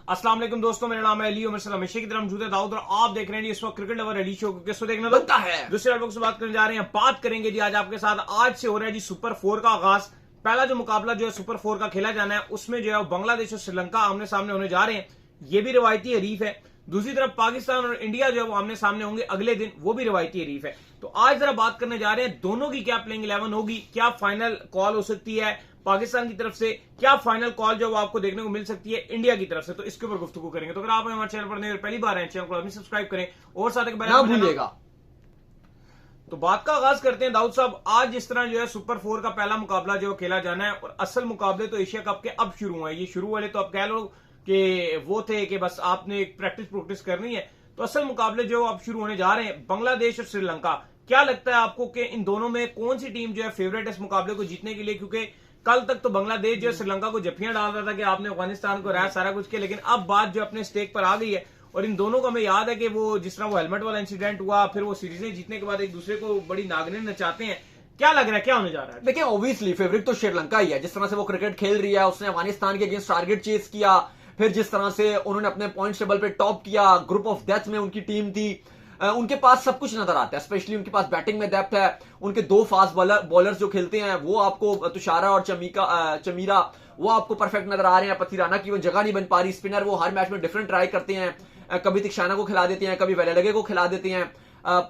अस्सलाम वालेकुम दोस्तों, मेरा नाम है अली उमर सलाम हमेशा की तरह मौजूद है दाऊद और आप देख रहे हैं इस वक्त क्रिकेट लवर अली शो को किसको देखना बनता है। दूसरे लोगों से बात करने जा रहे हैं, बात करेंगे जी आज आपके साथ। आज से हो रहा है जी सुपर 4 का आगाज। पहला जो मुकाबला जो है सुपर 4 का खेला जाना है उसमें जो है बांग्लादेश और श्रीलंका आमने सामने होने जा रहे हैं। ये भी रिवायती हरीफ है। दूसरी तरफ पाकिस्तान और इंडिया जो है वो आमने सामने होंगे अगले दिन, वो भी रिवायती हरीफ है। तो आज जरा बात करने जा रहे हैं दोनों की क्या प्लेइंग 11 होगी, क्या फाइनल कॉल हो सकती है पाकिस्तान की तरफ से, क्या फाइनल कॉल जो आपको देखने को मिल सकती है इंडिया की तरफ से। तो इसके ऊपर गुफ्तगू करेंगे। तो अगर आप हमारे चैनल पर पहली बार हैं, चैनल को अभी सब्सक्राइब करें और साथ ही बेल भूलिएगा। तो बात का आगाज करते हैं दाऊद साहब। आज जिस तरह जो है सुपर 4 का पहला मुकाबला जो खेला जाना है और असल मुकाबले तो एशिया कप के अब शुरू हुए हैं। ये शुरू वाले तो अब कह लो कि वो थे कि बस आपने एक प्रैक्टिस करनी है। तो असल मुकाबले जो अब शुरू होने जा रहे हैं बांग्लादेश और श्रीलंका। क्या लगता है आपको कि इन दोनों में कौन सी टीम जो है फेवरेट है इस मुकाबले को जीतने के लिए? क्योंकि कल तक तो बांग्लादेश जो है श्रीलंका को जफियां डाल रहा था कि आपने अफगानिस्तान को रहा सारा कुछ किया, लेकिन अब बात जो अपने स्टेक पर आ गई है। और इन दोनों का हमें याद है कि वो जिस तरह वो हेलमेट वाला इंसिडेंट हुआ, फिर वो सीरीजें जीतने के बाद एक दूसरे को बड़ी नागने नचाते हैं। क्या लग रहा है, क्या होने जा रहा है? देखिए, ऑब्वियसली फेवरेट तो श्रीलंका ही है। जिस तरह से वो क्रिकेट खेल रही है, उसने अफगानिस्तान के अगेंस्ट टारगेट चेस किया, फिर जिस तरह से उन्होंने अपने पॉइंट टेबल पे टॉप किया, ग्रुप ऑफ डेथ में उनकी टीम थी। उनके पास सब कुछ नजर आता है, स्पेशली उनके पास बैटिंग में डेप्थ है। उनके दो फास्ट बॉलर्स जो खेलते हैं वो आपको तुषारा और चमीरा वो आपको परफेक्ट नजर आ रहे हैं। पथिराना की वो जगह नहीं बन पा रही। स्पिनर वो हर मैच में डिफरेंट ट्राई करते हैं, कभी तिक्षाना को खिला देते हैं, कभी वेलेडगे को खिला देते हैं,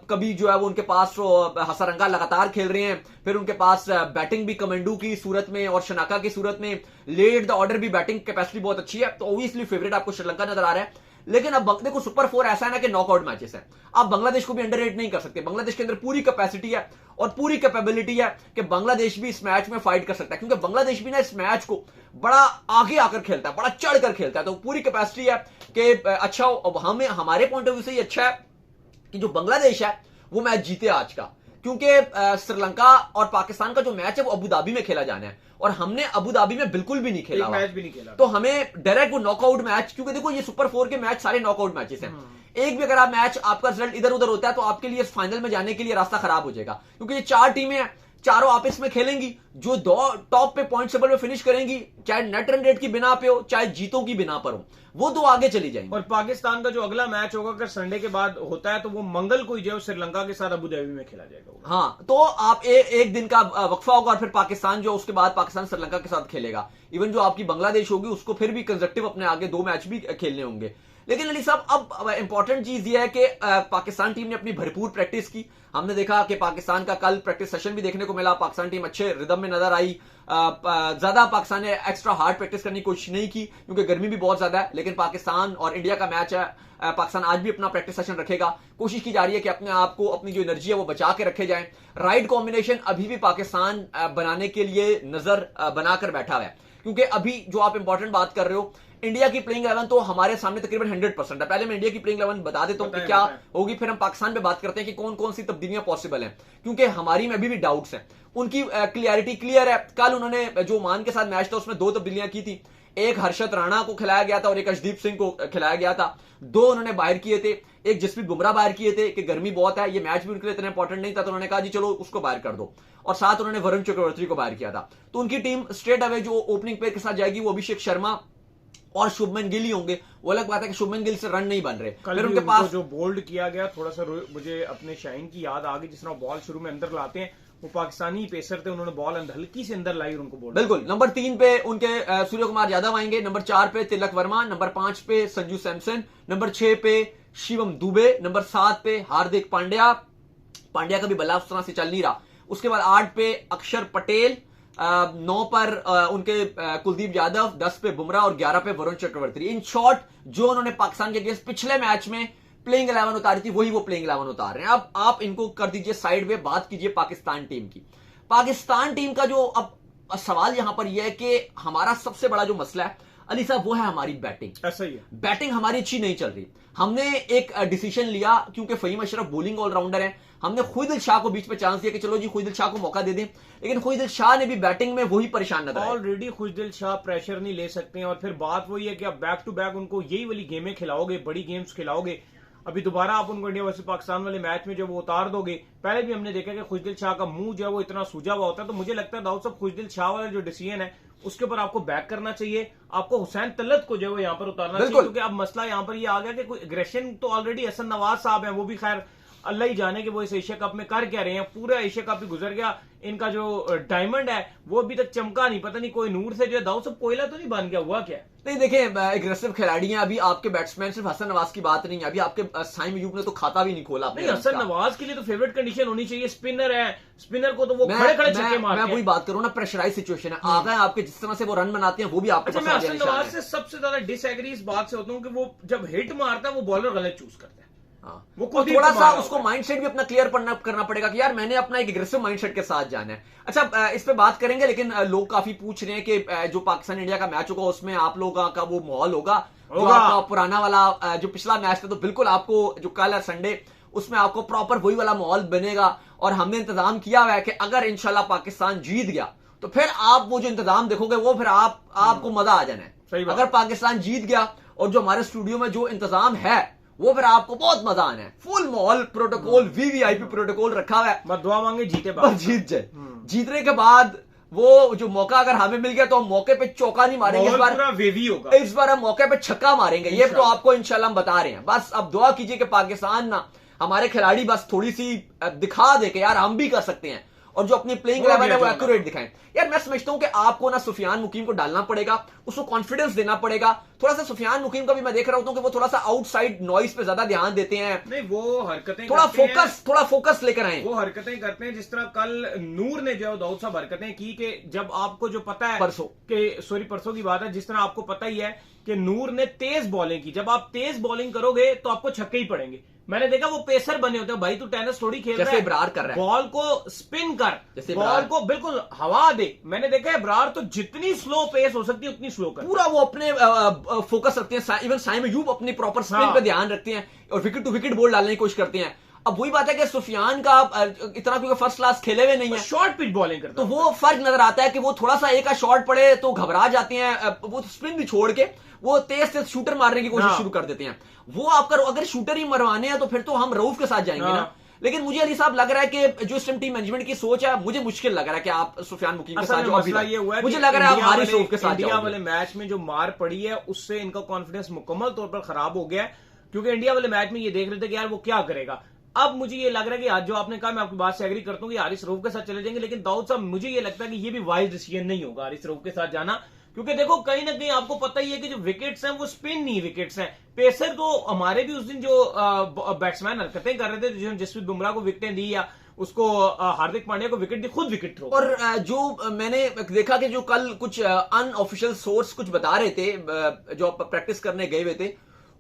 कभी जो है वो उनके पास हसरंगा लगातार खेल रहे हैं। फिर उनके पास बैटिंग भी कमेंडू की सूरत में और शनाका की सूरत में लेट द ऑर्डर भी बैटिंग कैपेसिटी बहुत अच्छी है। तो ऑब्वियसली फेवरेट आपको श्रीलंका नजर आ रहा है। लेकिन अब देखो, सुपर 4 ऐसा है ना कि नॉकआउट मैचेस है। आप बांग्लादेश को भी अंडररेट नहीं कर सकते। बांग्लादेश के अंदर पूरी कैपेसिटी है और पूरी कैपेबिलिटी है कि बांग्लादेश भी इस मैच में फाइट कर सकता है, क्योंकि बांग्लादेश भी ना इस मैच को बड़ा आगे आकर खेलता है, बड़ा चढ़कर खेलता है। तो पूरी कैपेसिटी है कि अच्छा हमें हमारे पॉइंट ऑफ व्यू से ये अच्छा है कि जो बांग्लादेश है वो मैच जीते आज का, क्योंकि श्रीलंका और पाकिस्तान का जो मैच है वो अबू धाबी में खेला जाना है और हमने अबू धाबी में बिल्कुल भी नहीं खेला, मैच भी नहीं खेला। तो हमें डायरेक्ट वो नॉकआउट मैच, क्योंकि देखो ये सुपर 4 के मैच सारे नॉकआउट मैचेस हैं। एक भी अगर आप मैच आपका रिजल्ट इधर उधर होता है तो आपके लिए फाइनल में जाने के लिए रास्ता खराब हो जाएगा, क्योंकि ये 4 टीमें हैं, चारों आपस में खेलेंगी। जो दो टॉप पे पॉइंट टेबल में फिनिश करेंगी, चाहे नेट रन रेट की बिना पे हो चाहे जीतों की बिना पर हो, वो दो आगे चली जाएंगी। और पाकिस्तान का जो अगला मैच होगा अगर संडे के बाद होता है तो वो मंगल को ही जो श्रीलंका के साथ अबू धाबी में खेला जाएगा। हाँ, तो आप एक दिन का वक्फा होगा और फिर पाकिस्तान जो उसके बाद पाकिस्तान श्रीलंका के साथ खेलेगा। इवन जो आपकी बांग्लादेश होगी उसको फिर भी कंजक्टिव अपने आगे 2 मैच भी खेलने होंगे। लेकिन अली साहब, अब इंपॉर्टेंट चीज ये है कि पाकिस्तान टीम ने अपनी भरपूर प्रैक्टिस की। हमने देखा कि पाकिस्तान का कल प्रैक्टिस सेशन भी देखने को मिला। पाकिस्तान टीम अच्छे रिदम में नजर आई। ज्यादा पाकिस्तान ने एक्स्ट्रा हार्ड प्रैक्टिस करने की कोशिश नहीं की क्योंकि गर्मी भी बहुत ज्यादा है। लेकिन पाकिस्तान और इंडिया का मैच है, पाकिस्तान आज भी अपना प्रैक्टिस सेशन रखेगा। कोशिश की जा रही है कि अपने आप को, अपनी जो एनर्जी है वो बचा के रखे जाए। राइट कॉम्बिनेशन अभी भी पाकिस्तान बनाने के लिए नजर बनाकर बैठा हुआ है, क्योंकि अभी जो आप इंपॉर्टेंट बात कर रहे हो, इंडिया की प्लेइंग 11 तो हमारे सामने तकरीबन 100% है। पहले मैं इंडिया की प्लेइंग 11 बता देता हूं कि क्या होगी, फिर हम पाकिस्तान पे बात करते हैं कि कौन कौन सी तब्दीलियां पॉसिबल हैं, क्योंकि हमारी में अभी भी डाउट्स हैं। उनकी क्लियरिटी क्लियर है। कल उन्होंने जो ओमान के साथ मैच था उसमें 2 तब्दीलियां की थी। एक हर्षद राणा को खिलाया गया था और एक अर्शदीप सिंह को खिलाया गया था। 2 उन्होंने बाहर किए थे। एक जसप्रीत बुमराह बाहर किए थे कि गर्मी बहुत है, ये मैच भी उनके लिए इतना इंपॉर्टेंट नहीं था, तो उन्होंने कहा जी चलो उसको बाहर कर दो। और साथ उन्होंने वरुण चक्रवर्ती को बाहर किया था। तो उनकी टीम स्ट्रेट अवे जो ओपनिंग पेयर के साथ जाएगी वो अभिषेक शर्मा और शुभमन गिल ही होंगे। वो अलग बात है कि शुभमन गिल से रन नहीं बन रहे। फिर उनके पास जो बोल्ड किया गया, थोड़ा सा मुझे अपने शाइन की याद आ गई, जिस तरह बॉल शुरू में अंदर लाते हैं, वो पाकिस्तानी पेसर थे, उन्होंने बॉल हल्की से अंदर लाई और उनको बोल्ड। बिल्कुल। नंबर 3 पे उनके सूर्य कुमार यादव आएंगे, नंबर 4 पे तिलक वर्मा, नंबर 5 पे संजू सैमसन, नंबर 6 पे शिवम दुबे, नंबर 7 पे हार्दिक पांड्या का भी बल्ला उस तरह से चल नहीं रहा। उसके बाद 8 पे अक्षर पटेल, 9 पर उनके कुलदीप यादव, 10 पे बुमराह और 11 पे वरुण चक्रवर्ती। इन शॉर्ट जो उन्होंने पाकिस्तान के अगेंस्ट पिछले मैच में प्लेइंग 11 उतारी थी वही वो प्लेइंग 11 उतार रहे हैं। अब आप इनको कर दीजिए साइड में, बात कीजिए पाकिस्तान टीम की। पाकिस्तान टीम का जो अब सवाल यहां पर यह है कि हमारा सबसे बड़ा जो मसला है अली साहब वो है हमारी बैटिंग। ऐसा ही है, बैटिंग हमारी अच्छी नहीं चल रही। हमने एक डिसीजन लिया, क्योंकि फहीम अशरफ बॉलिंग ऑलराउंडर है, हमने खुद शाह को बीच में चांस दिया कि चलो जी खुद शाह को मौका दे दें, लेकिन खुद शाह ने भी बैटिंग में वही परेशान नजर आए। ऑलरेडी खुद शाह प्रेशर नहीं ले सकते हैं और फिर बात वही है कि आप बैक टू बैक उनको यही वाली गेमें खिलाओगे, बड़ी गेम्स खिलाओगे। अभी दोबारा आप उनको इंडिया वर्सेस पाकिस्तान वाले मैच में जब वो उतार दोगे, पहले भी हमने देखा कि खुशदिल शाह का मुंह जो है वो इतना सूजा हुआ होता है, तो मुझे लगता है दाऊद साहब खुशदिल शाह वाला जो डिसीजन है उसके ऊपर आपको बैक करना चाहिए। आपको हुसैन तलत को जो है यहाँ पर उतारना चाहिए, क्योंकि अब मसला यहाँ पर ये आ गया कि कोई एग्रेशन तो ऑलरेडी हसन नवाज साहब है, वो भी खैर अल्लाह ही जाने कि वो इस एशिया कप में कर क्या रहे हैं। पूरा एशिया कप भी गुजर गया, इनका जो डायमंड है वो अभी तक चमका नहीं, पता नहीं कोई नूर से जो है दाऊद साहब कोयला तो नहीं बन गया, हुआ क्या? नहीं देखिए, एग्रेसिव खिलाड़ी हैं। अभी आपके बैट्समैन सिर्फ हसन नवाज की बात नहीं है, अभी आपके साइम अयूब ने तो खाता भी नहीं खोला। नहीं, हसन नवाज के लिए तो फेवरेट कंडीशन होनी चाहिए, स्पिनर है, स्पिनर को तो वो खड़े खड़े छक्के मारते हैं। मैं वही बात करूं ना, प्रेशराइज सिचुएशन है, आ गए आपके, जिस तरह से वो रन बनाते हैं वो भी आपको अच्छा, मैं हसन नवाज से सबसे ज्यादा डिसएग्री इस बात से होता हूँ कि वो जब हिट मारता है वो बॉलर गलत चूज करता है। वो थोड़ा सा उसको माइंडसेट भी अपना क्लियर करना पड़ेगा कि यार मैंने अपना एक एग्रेसिव माइंडसेट के साथ जाना है। अच्छा, इस पे बात करेंगे, लेकिन लोग काफी पूछ रहे हैं कि जो पाकिस्तान इंडिया का मैच होगा उसमें आप लोगों का वो माहौल होगा जो आपका पुराना वाला जो पिछला मैच था, तो बिल्कुल आपको जो कल है संडे, उसमें आपको प्रॉपर वही वाला माहौल बनेगा। और हमने इंतजाम किया हुआ है कि अगर इंशाल्लाह पाकिस्तान जीत गया तो फिर आप वो जो इंतजाम देखोगे वो फिर आपको मजा आ जाना है। अगर पाकिस्तान जीत गया और जो हमारे स्टूडियो में जो इंतजाम है वो फिर आपको बहुत मजा आना है। फुल माहौल, प्रोटोकॉल, वीवीआईपी प्रोटोकॉल रखा हुआ है, बस दुआ मांगे जीते, बस जीत जाए। जीतने के बाद वो जो मौका अगर हमें मिल गया तो हम मौके पे चौका नहीं मारेंगे, इस बार वेवी होगा, इस बार हम मौके पे छक्का मारेंगे, ये तो आपको इंशाल्लाह हम बता रहे हैं। बस अब दुआ कीजिए कि पाकिस्तान ना, हमारे खिलाड़ी बस थोड़ी सी दिखा दे कि यार हम भी कर सकते हैं, और जो अपनी प्लेइंग लेवल है वो एक्यूरेट दिखाएं। यार मैं समझता हूं कि आपको ना सुफियान मुकीम को डालना पड़ेगा, उसको कॉन्फिडेंस देना पड़ेगा थोड़ा सा। सुफियान मुकीम का भी मैं देख रहा हूं कि वो थोड़ा सा आउटसाइड नॉइस पे ज्यादा ध्यान देते हैं। नहीं, वो हरकतें थोड़ा फोकस लेकर आए, वो हरकतें करते हैं जिस तरह कल नूर ने जो दाऊद साहब हरकतें की कि जब आपको जो पता है परसों की बात है, जिस तरह आपको पता ही है कि नूर ने तेज बॉलिंग की, जब आप तेज बॉलिंग करोगे तो आपको छक्के ही पड़ेंगे। मैंने देखा वो पेसर बने होते हैं, भाई तू टेनिस थोड़ी खेल रहा है, इब्रार कर रहा है, बॉल को स्पिन कर, बॉल को बिल्कुल हवा दे। मैंने देखा है इब्रार तो जितनी स्लो पेस हो सकती है उतनी स्लो कर, पूरा वो अपने फोकस रखते हैं। इवन साइम अयूब अपनी प्रॉपर स्पिन पे ध्यान रखते हैं और विकेट टू विकेट बॉल डालने की कोशिश करते हैं। अब वही बात है कि सुफियान का इतना क्योंकि फर्स्ट क्लास खेले हुए नहीं है, शॉर्ट पिच बॉलिंग करता, तो वो फर्क नजर आता है कि वो थोड़ा सा एक शॉट पड़े तो घबरा जाते हैं, वो स्पिन भी छोड़ के वो तेज से शूटर मारने की कोशिश शुरू कर देते हैं। वो आपका अगर शूटर ही मरवाने हैं तो फिर तो हम रऊफ के साथ जाएंगे ना। लेकिन मुझे अली साहब लग रहा है कि जो इस टीम मैनेजमेंट की सोच है, मुझे मुश्किल लग रहा है कि आप सुफियान मुकीम के साथ जो अभी ये हुआ है, मुझे लग रहा है आप हारिस रऊफ के साथ इंडिया वाले मैच में जो मार पड़ी है उससे इनका कॉन्फिडेंस मुकम्मल तौर पर खराब हो गया है, क्योंकि इंडिया वाले मैच में ये देख रहे थे कि यार वो क्या करेगा। अब मुझे ये लग रहा है कि आज जो आपने कहा, मैं आपकी बात से एग्री करता हूं कि हारिस रऊफ के साथ चले जाएंगे, लेकिन दाऊद साहब मुझे ये लगता है कि ये भी वाइज डिसीजन नहीं होगा हारिस रऊफ के साथ जाना, क्योंकि देखो कहीं ना कहीं आपको पता ही है कि जो विकेट्स हैं वो स्पिन नहीं विकेट्स हैं। पेसर तो हमारे भी उस दिन जो बैट्समैन हरकतें कर रहे थे, जिन्होंने जसप्रीत बुमराह को विकेटें दी या उसको हार्दिक पांड्या को विकेट दी, खुद विकेट थ्रो। और जो मैंने देखा कि जो कल कुछ अनऑफिशियल सोर्स कुछ बता रहे थे जो प्रैक्टिस करने गए हुए थे,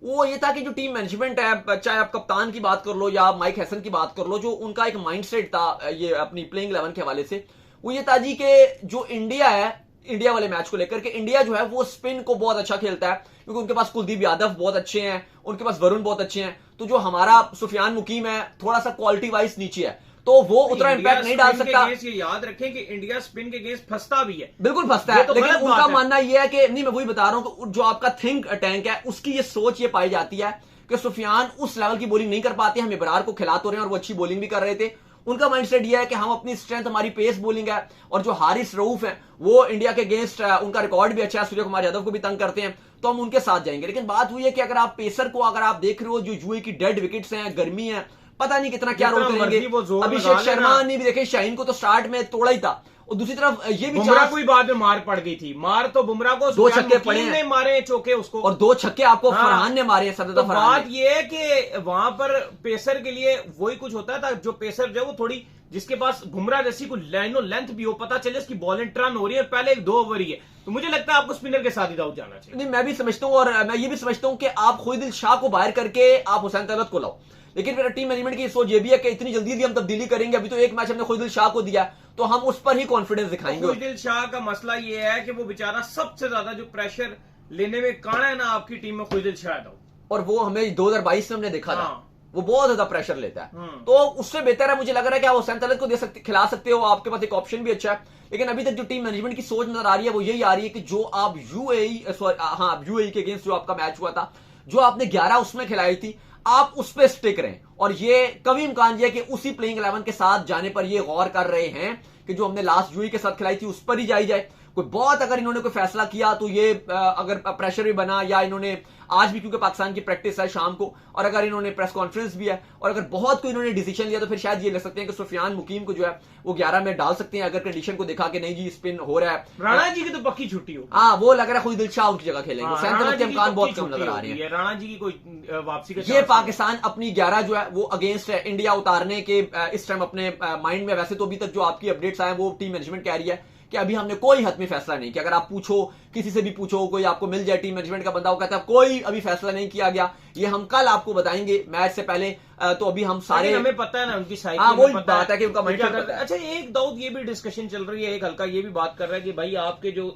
वो ये था कि जो टीम मैनेजमेंट है, चाहे आप कप्तान की बात कर लो या माइक हैसन की बात कर लो, जो उनका एक माइंडसेट था ये अपनी प्लेइंग 11 के हवाले से, वो ये था जी कि जो इंडिया है, इंडिया वाले मैच को लेकर के इंडिया जो है वो स्पिन को बहुत अच्छा खेलता है, क्योंकि उनके पास कुलदीप यादव बहुत अच्छे हैं, उनके पास वरुण बहुत अच्छे हैं। तो जो हमारा सुफियान मुकीम है थोड़ा सा क्वालिटी वाइज नीचे है, तो वो उतना इम्पैक्ट नहीं डाल सकता। ये याद रखें कि इंडिया स्पिन के गेंस फंसता भी है, बिल्कुल फंसता है, लेकिन उनका मानना यह है कि नहीं, मैं वही बता रहा हूं कि जो आपका थिंक टैंक है उसकी ये सोच ये पाई जाती है कि सुफियान उस लेवल की बॉलिंग नहीं कर पाते, हम इब्रार को खिला तो रहे हैं और वो अच्छी बॉलिंग भी कर रहे थे। उनका माइंडसेट यह है कि हम अपनी स्ट्रेंथ, हमारी पेस बॉलिंग है, और जो हारिस रऊफ है वो इंडिया के अगेंस्ट उनका रिकॉर्ड भी अच्छा है, सूर्य कुमार यादव को भी तंग करते हैं, तो हम उनके साथ जाएंगे। लेकिन बात हुई है कि अगर आप पेसर को अगर आप देख रहे हो, जो यूए की डेड विकेट्स हैं, गर्मी है, पता नहीं कितना क्या रोल करेंगे। अभिषेक शर्मा ने भी देखे, शाहीन को तो स्टार्ट में तोड़ा ही था, और दूसरी तरफ ये भी बुमराह को भी बाद में मार पड़ गई थी, मार तो बुमराह को 2 छक्के पड़े ने मारे चौके उसको, और 2 छक्के आपको फरहान ने मारे। तो बात ये है कि वहां पर पेसर के लिए वही कुछ होता था, जो पेसर जो है वो थोड़ी, जिसके पास बुमराह जैसी कोई लाइनो लेंथ भी हो, पता चले इसकी बॉलिंग टर्न हो रही है, पहले 1-2 ओवर ही है, तो मुझे लगता है आपको स्पिनर के साथ ही दाऊद जाना चाहिए। नहीं, मैं भी समझता हूं, और मैं ये भी समझता हूं कि आप खुदिल शाह को बाहर करके आप हुसैन तलत को लाओ, लेकिन फिर टीम मैनेजमेंट की सोच ये भी है कि इतनी जल्दी हम तब्दीली करेंगे, अभी तो एक मैच हमने खुदिल शाह को दिया, तो हम उस पर ही कॉन्फिडेंस दिखाएंगे। खुदिल शाह का मसला ये है कि वो बेचारा सबसे ज्यादा जो प्रेशर लेने में काना है ना आपकी टीम में, खुदिल शाह है, और वो हमें 2022 में हमने देखा था, वो बहुत ज्यादा प्रेशर लेता है, तो उससे बेहतर है, मुझे लग रहा है कि आप हुसैन तलत को दे सकते, खिला सकते हो, आपके पास एक ऑप्शन भी अच्छा है। लेकिन अभी तक जो टीम मैनेजमेंट की सोच नजर आ रही है वो यही आ रही है कि जो आप यूएई के अगेंस्ट जो आपका मैच हुआ था, जो आपने 11 उसमें खिलाई थी, आप उस पर स्टिक रहें। और ये कवीम कांजी है कि उसी प्लेइंग 11 के साथ जाने पर ये गौर कर रहे हैं कि जो हमने लास्ट यूएई के साथ खिलाई थी उस पर ही जाई जाए। कोई बहुत अगर इन्होंने कोई फैसला किया तो ये अगर प्रेशर भी बना, या इन्होंने आज भी, क्योंकि पाकिस्तान की प्रैक्टिस है शाम को, और अगर इन्होंने प्रेस कॉन्फ्रेंस भी है, और अगर बहुत कोई इन्होंने डिसीजन लिया तो फिर शायद ये ले सकते हैं कि सुफियान मुकीम को जो है वो 11 में डाल सकते हैं, अगर कंडीशन को देखा कि नहीं जी स्पिन हो रहा है। राणा जी की तो पक्की छुट्टी हो। हाँ, वो लग रहा है खुद दिल शाह उनकी जगह खेलेंगे। राणा जी के की इम्कान बहुत पक्की कम नजर आ रहे छुट्टी हैं। होगी। राणा जी की कोई वापसी का ये चांस पाकिस्तान अपनी 11 जो है वो अगेंस्ट है इंडिया उतारने के इस टाइम अपने माइंड में। वैसे तो अभी तक जो आपकी अपडेट्स आए वो टीम मैनेजमेंट कह रही है कि अभी हमने कोई हतमी फैसला नहीं किया। अगर आप पूछो, किसी से भी पूछो, कोई आपको मिल जाए टीम मैनेजमेंट का बंदा, वो कहता है कोई अभी फैसला नहीं किया गया, ये हम कल आपको बताएंगे मैच से पहले। तो अभी हम सारे, हमें पता है ना उनकी साइकिल। हाँ, वो बात है कि उनका माइंड पता है। अच्छा, एक दाऊद ये भी डिस्कशन चल रही है, एक हल्का ये भी बात कर रहा है कि भाई आपके जो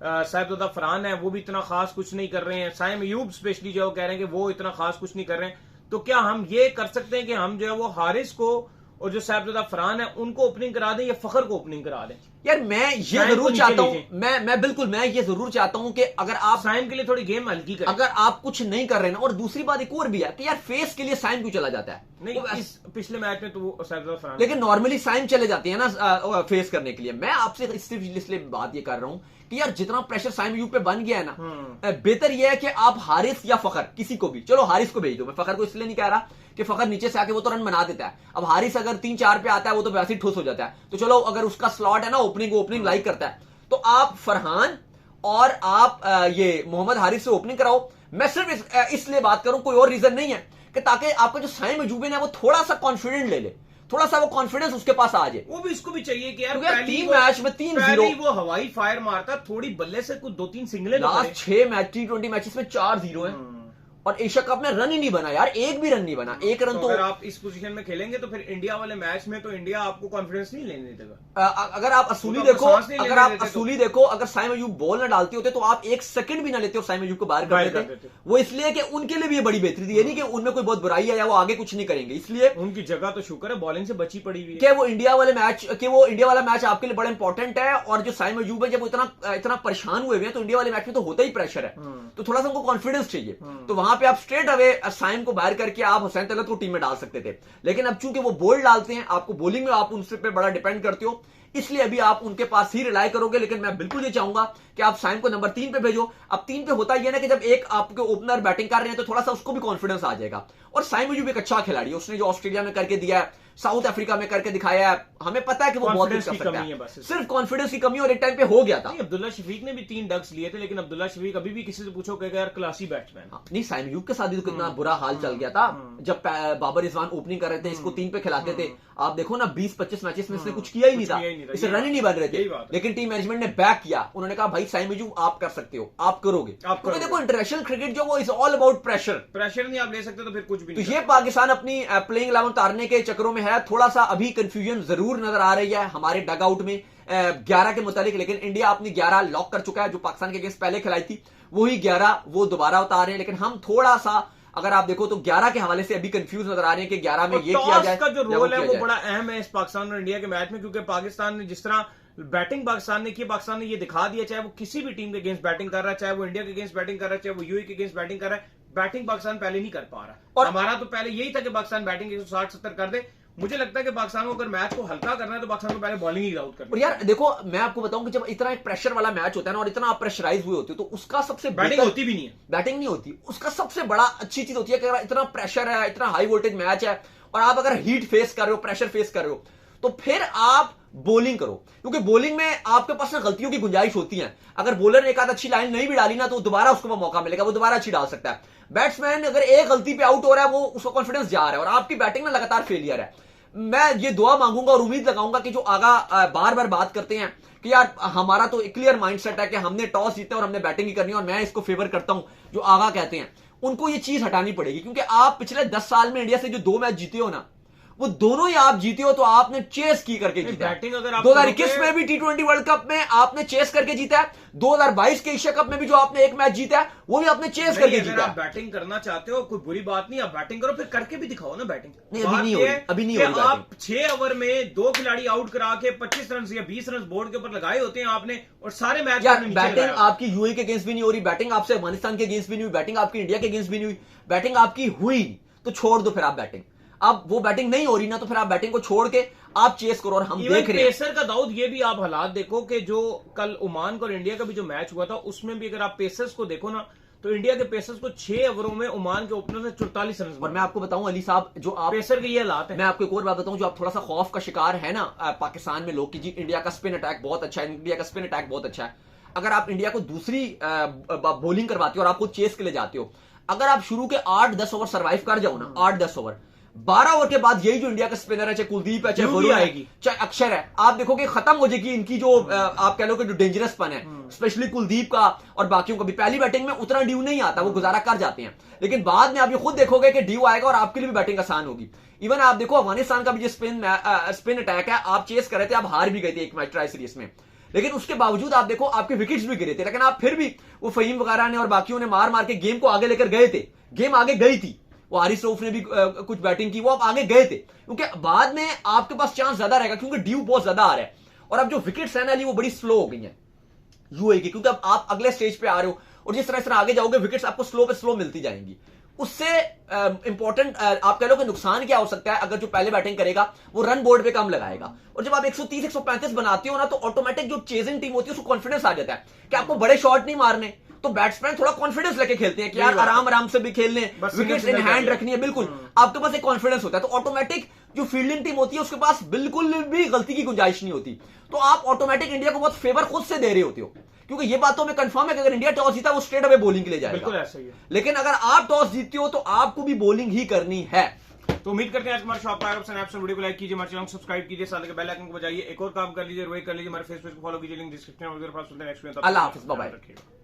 साहिबजादा फरहान है वो भी इतना खास कुछ नहीं कर रहे हैं। साइम अयूब स्पेशली जो कह रहे हैं कि वो इतना खास कुछ नहीं कर रहे हैं। तो क्या हम ये कर सकते हैं कि हम जो है वो हारिस को और जो साहिबजादा फरहान है उनको ओपनिंग करा दें, या फखर को ओपनिंग करा दें? यार मैं ये जरूर चाहता हूं, मैं ये जरूर चाहता हूं कि अगर आप साइम के लिए थोड़ी गेम हल्की करें। अगर आप कुछ नहीं कर रहे हैं, और दूसरी बात एक और भी है कि यार फेस के लिए साइम क्यों चला जाता है? नहीं, इस पिछले मैच में तो वो साहिबजादा फरहान, लेकिन नॉर्मली साइम चले जाती है ना फेस करने के लिए। मैं आपसे सिर्फ इसलिए बात ये कर रहा हूं कि यार जितना प्रेशर साइम अयूब पे बन गया है ना, बेहतर यह है कि आप हारिस या फखर किसी को भी, चलो हारिस को भेज दो, मैं फखर को इसलिए नहीं कह रहा कि फखर नीचे से आके वो तो रन बना देता है। अब हारिस अगर 3-4 पे आता है वो तो वैसे ही ठोस हो जाता है। तो चलो अगर उसका स्लॉट है ना ओपनिंग लाइक करता है, तो आप फरहान और आप ये मोहम्मद हारिस से ओपनिंग कराओ। मैं सिर्फ इसलिए बात करूं, कोई और रीजन नहीं है, कि ताकि आपका जो साइम अयूब है वो थोड़ा सा कॉन्फिडेंट ले ले, थोड़ा सा वो कॉन्फिडेंस उसके पास आ जाए। वो भी इसको भी चाहिए कि यार तीन मैच में 3-0 वो हवाई फायर मारता, थोड़ी बल्ले से कुछ 2-3 सिंगलें लास्ट 6 मैच T20 मैचेस में 4-0 है, और एशिया कप में रन ही नहीं बना यार, एक भी रन नहीं बना। एक रन तो अगर आप इस पोजीशन में खेलेंगे तो फिर इंडिया वाले मैच में तो इंडिया आपको कॉन्फिडेंस नहीं लेने देगा। अगर आप असूली देखो, अगर साइम अयूब बॉल ना डालते होते तो आप 1 सेकंड भी ना लेते हो साइम अयूब को बाहर कर देते। वो इसलिए कि उनके लिए भी ये बड़ी बेहतरी थी, ये नहीं कि उनमें कोई बहुत बुराई है या वो आगे कुछ नहीं करेंगे, इसलिए उनकी जगह तो शुक्र है बॉलिंग से बची पड़ी हुई है। कि वो इंडिया वाला मैच आपके लिए बड़ा इंपॉर्टेंट है। और जो साइम अयूब है जब वो इतना परेशान हुए हैं तो इंडिया वाले मैच में तो होता ही प्रेशर है, तो थोड़ा सा उनको कॉन्फिडेंस चाहिए। तो वहां पे आप स्ट्रेट अवे साइम को बाहर करके आप हुसैन तलत को टीम में डाल सकते थे, लेकिन अब चूंकि वो बॉल डालते हैं, आपको बॉलिंग में आप उनसे पे बड़ा डिपेंड करते हो, इसलिए अभी आप उनके पास ही रिलाई करोगे। लेकिन मैं बिल्कुल ये चाहूंगा कि आप साइम को नंबर 3 पे भेजो। अब 3 पे होता यह ना कि जब एक आपके ओपनर बैटिंग कर रहे हैं तो थोड़ा सा उसको भी कॉन्फिडेंस आ जाएगा। और साइम अयूब एक अच्छा खिलाड़ी है, उसने जो ऑस्ट्रेलिया में करके दिया है, साउथ अफ्रीका में करके दिखाया है, हमें पता है कि वो बहुत कुछ कर सकता है, सिर्फ कॉन्फिडेंस की कमी, और एक टाइम पे हो गया था। अब्दुल्ला शफीक ने भी 3 डक्स लिए थे, लेकिन अब्दुल्ला शफीक अभी भी किसी से पूछो कहेगा यार क्लासी बैट्समैन। नहीं, साइम अयूब के साथ भी तो कितना बुरा हाल चल गया था जब बाबर रिजवान ओपनिंग कर रहे थे, इसको 3 पे खिलाते थे। आप देखो ना 20-25 मैचेस में इसने कुछ किया ही नहीं था, इसे रन ही नहीं बन रहे थे, लेकिन टीम मैनेजमेंट ने बैक किया। उन्होंने कहा भाई साइम अयूब आप कर सकते हो, आप करोगे। क्योंकि देखो इंटरनेशनल क्रिकेट जो वो इज ऑल अबाउट प्रेशर नहीं आप ले सकते तो फिर कुछ भी नहीं। तो ये पाकिस्तान अपनी प्लेइंग 11 उतारने के चक्रों में है। थोड़ा सा अभी कंफ्यूजन जरूर नजर आ रही है हमारे डगआउट में 11 के मुताबिक, लेकिन इंडिया अपनी 11 लॉक कर चुका है। जो पाकिस्तान के अगेंस्ट पहले खिलाई थी वही 11 वो दोबारा उतार रहे हैं। लेकिन हम थोड़ा सा अगर आप देखो तो 11 के हवाले से अभी कंफ्यूज नजर आ रहे हैं कि 11 में ये किया जाए। का जो रोल है वो बड़ा अहम है इस पाकिस्तान और इंडिया के मैच में, क्योंकि पाकिस्तान ने जिस तरह बैटिंग पाकिस्तान ने की, पाकिस्तान ने ये दिखा दिया, चाहे वो किसी भी टीम के अगेंस्ट बैटिंग कर रहा है, चाहे वो इंडिया के अगेंस्ट बैटिंग कर रहा है, चाहे वो यूएई के अगेंस्ट बैटिंग कर रहा है, बैटिंग पाकिस्तान पहले नहीं कर पा रहा। और हमारा तो पहले यही था कि पाकिस्तान बैटिंग 160-70 कर दे। मुझे लगता है कि पाकिस्तान को अगर मैच को हल्का करना है तो पाकिस्तान को पहले बॉलिंग ही आउट करना है। और यार देखो मैं आपको बताऊं कि जब इतना एक प्रेशर वाला मैच होता है ना, और इतना आप प्रेशराइज हुए होते हो, तो उसका सबसे बैटिंग होती भी नहीं है, बैटिंग नहीं होती, उसका सबसे बड़ा अच्छी चीज होती है कि अगर इतना प्रेशर है, इतना हाई वोल्टेज मैच है, और आप अगर हीट फेस कर रहे हो, प्रेशर फेस कर रहे हो, तो फिर आप बॉलिंग करो। क्योंकि बॉलिंग में आपके पास ना गलतियों की गुंजाइश होती है। अगर बॉलर ने एक आध अच्छी लाइन नहीं भी डाली ना, तो दोबारा उसको मौका मिलेगा, वो दोबारा अच्छी डाल सकता है। बैट्समैन अगर एक गलती पे आउट हो रहा है, वो उसका कॉन्फिडेंस जा रहा है, और आपकी बैटिंग ना लगातार फेलियर है। मैं ये दुआ मांगूंगा और उम्मीद लगाऊंगा कि जो आगा बार बार बात करते हैं कि यार हमारा तो एक क्लियर माइंडसेट है कि हमने टॉस जीते और हमने बैटिंग ही करनी है, और मैं इसको फेवर करता हूं, जो आगा कहते हैं उनको ये चीज हटानी पड़ेगी। क्योंकि आप पिछले 10 साल में इंडिया से जो 2 मैच जीते हो ना, वो दोनों ही आप जीते हो तो आपने चेस की करके जीता है। 2021 में भी T20 वर्ल्ड कप में आपने चेस करके जीता है, 2022 के एशिया कप में भी जो आपने एक मैच जीता है वो भी आपने चेस करके जीता है। आप बैटिंग करना चाहते हो कोई बुरी बात नहीं, आप बैटिंग करो, फिर करके भी दिखाओ ना बैटिंग। नहीं, अभी नहीं हो रही। आप 6 ओवर में 2 खिलाड़ी आउट करा के 25 रन या 20 रन बोर्ड के ऊपर लगाए होते हैं आपने, और सारे मैच बैटिंग आपकी यूएई के अगेंस्ट भी नहीं हो रही, बैटिंग आपसे अफगानिस्तान के अगेंस्ट भी नहीं हुई, बैटिंग आपकी इंडिया के अगेंस्ट भी नहीं हुई, बैटिंग आपकी हुई तो छोड़ दो फिर आप बैटिंग। अब वो बैटिंग नहीं हो रही ना, तो फिर आप बैटिंग को छोड़ के आप चेस करो। और हम देख रहे हैं पेसर का दाऊद, ये भी आप हालात देखो कि जो कल ओमान का और इंडिया का भी जो मैच हुआ था, उसमें भी अगर आप पेसर्स को देखो ना, तो इंडिया के पेसर्स को 6 ओवरों में ओमान के ओपनर से 44 रन। और मैं आपको बताऊं अली साहब, जो आप पेसर के ये हालात है। मैं आपको एक और बात बताऊं, जो आप थोड़ा सा खौफ का शिकार है ना पाकिस्तान में लोग कि जी इंडिया का स्पिन अटैक बहुत अच्छा है, इंडिया का स्पिन अटैक बहुत अच्छा है। अगर आप इंडिया को दूसरी बॉलिंग करवाते हो और आपको चेस के लिए जाते हो, अगर आप शुरू के 8-10 ओवर सर्वाइव कर जाओ ना, 8-10 ओवर, 12 ओवर के बाद यही जो इंडिया का स्पिनर है, चाहे कुलदीप है, चाहे वरुण आएगी, चाहे अक्षर है, आप देखोगे खत्म हो जाएगी इनकी जो आप कह लो कि जो डेंजरस पन है, स्पेशली कुलदीप का और बाकियों का भी। पहली बैटिंग में उतना ड्यू नहीं आता, वो गुजारा कर जाते हैं, लेकिन बाद में आप ये खुद देखोगे कि ड्यू आएगा और आपके लिए भी बैटिंग आसान होगी। इवन आप देखो अफगानिस्तान का भी जो स्पिन अटैक है, आप चेस कर रहे थे, आप हार भी गए थे एक मैच ट्राई सीरीज में, लेकिन उसके बावजूद आप देखो आपके विकेट्स भी गिरे थे, लेकिन आप फिर भी वो फहीम वगैरह ने और बाकियों ने मार मार के गेम को आगे लेकर गए थे। गेम आगे गई थी, वो हारिस रऊफ ने भी कुछ बैटिंग की, वो आप आगे गए थे, क्योंकि बाद में आपके पास चांस ज्यादा रहेगा, क्योंकि ड्यू बहुत ज्यादा आ रहा है। और अब जो विकेट्स है ना वो बड़ी स्लो हो गई है यूएई की, क्योंकि अब आप अगले स्टेज पे आ रहे हो और जिस तरह आगे जाओगे विकेट्स आपको स्लो पे स्लो मिलती जाएंगी। उससे इंपॉर्टेंट आप कह लो कि नुकसान क्या हो सकता है, अगर जो पहले बैटिंग करेगा वो रन बोर्ड पे कम लगाएगा, और जब आप 130-135 बनाते हो ना, तो ऑटोमेटिक जो चेजिंग टीम होती है उसको कॉन्फिडेंस आ जाता है कि आपको बड़े शॉट नहीं मारने, तो बैट्समैन थोड़ा कॉन्फिडेंस लेके खेलते हैं कि यार आराम आराम से भी खेलने, विकेट्स इन हैंड रखनी है, बिल्कुल आपके पास एक कॉन्फिडेंस होता है, तो ऑटोमेटिक जो फील्डिंग टीम होती है उसके पास बिल्कुल भी गलती की गुंजाइश नहीं होती, तो आप ऑटोमेटिक इंडिया को बहुत फेवर खुद से दे रहे होते हो, क्योंकि ये बात तो हमें कंफर्म है कि अगर इंडिया टॉस जीता वो स्ट्रेट अवे बॉलिंग के लिए जाएगा, बिल्कुल ऐसा ही है। लेकिन अगर आप टॉस जीतते हो तो आपको भी बॉलिंग ही करनी है। तो उम्मीद करते हैं आज हमारे शॉप पर वीडियो को लाइक कीजिए, हमारे चैनल को सब्सक्राइब कीजिए, साथ ही बेल आइकन को बजाइए, एक और काम कर लीजिए, रोए कर लीजिए, हमारे फेसबुक को फॉलो कीजिए, लिंक डिस्क्रिप्शन में। अल्लाह हाफिज़, बाय बाय।